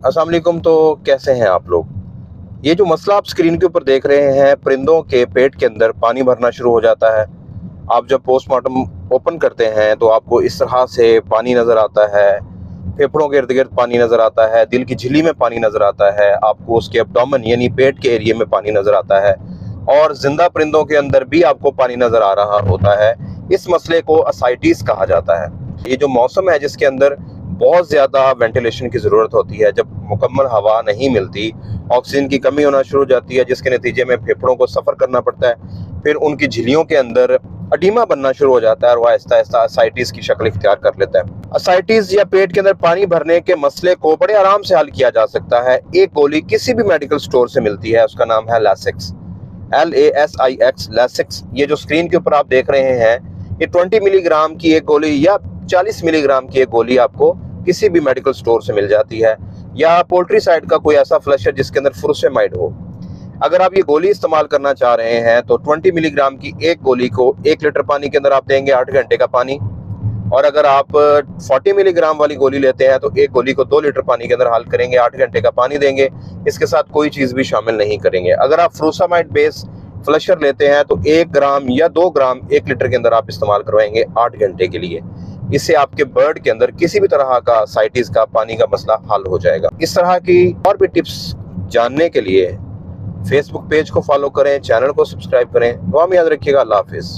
अस्सलाम वालेकुम। तो कैसे हैं आप लोग? ये जो मसला आप स्क्रीन के ऊपर देख रहे हैं, परिंदों के पेट के अंदर पानी भरना शुरू हो जाता है। आप जब पोस्टमार्टम ओपन करते हैं तो आपको इस तरह से पानी नज़र आता है, फेफड़ों के इर्द-गिर्द पानी नज़र आता है, दिल की झिल्ली में पानी नज़र आता है, आपको उसके एब्डोमेन यानी पेट के एरिया में पानी नज़र आता है और ज़िंदा परिंदों के अंदर भी आपको पानी नज़र आ रहा होता है। इस मसले को असाइटिस कहा जाता है। ये जो मौसम है जिसके अंदर बहुत ज़्यादा वेंटिलेशन की ज़रूरत होती है, जब मुकम्मल हवा नहीं मिलती, ऑक्सीजन की कमी होना शुरू हो जाती है, जिसके नतीजे में फेफड़ों को सफ़र करना पड़ता है। फिर उनकी झिल्लियों के अंदर अडीमा बनना शुरू हो जाता है और वह आहिस्ता-आहिस्ता असाइटिस की शक्ल इख्तियार कर लेता है। असाइटिस या पेट के अंदर पानी भरने के मसले को बड़े आराम से हल किया जा सकता है। एक गोली किसी भी मेडिकल स्टोर से मिलती है, उसका नाम है लैसिक्स, LASIX, लैसिक्स। ये जो स्क्रीन के ऊपर आप देख रहे हैं, ये 20 मिलीग्राम की एक गोली या 40 मिलीग्राम की एक गोली आपको किसी भी मेडिकल स्टोर से मिल जाती है, या पोल्ट्री साइड का कोई ऐसा फ्लशर जिसके अंदर फुरुसेमाइड हो। अगर आप ये गोली इस्तेमाल करना चाह रहे हैं तो 20 मिलीग्राम की एक गोली को 1 लीटर पानी के अंदर आप देंगे 8 घंटे का पानी, और अगर आप 40 मिलीग्राम वाली गोली लेते हैं तो एक गोली को 2 लीटर पानी के अंदर हल करेंगे, 8 घंटे का पानी देंगे, इसके साथ कोई चीज़ भी शामिल नहीं करेंगे। अगर आप फ्रूसामाइड बेस फ्लशर लेते हैं तो 1 ग्राम या 2 ग्राम 1 लीटर के अंदर आप इस्तेमाल करवाएंगे 8 घंटे के लिए। इससे आपके बर्ड के अंदर किसी भी तरह का साइटिस का पानी का मसला हल हो जाएगा। इस तरह की और भी टिप्स जानने के लिए फेसबुक पेज को फॉलो करें, चैनल को सब्सक्राइब करें। दुआ में याद रखिएगा। अल्लाह हाफिज़।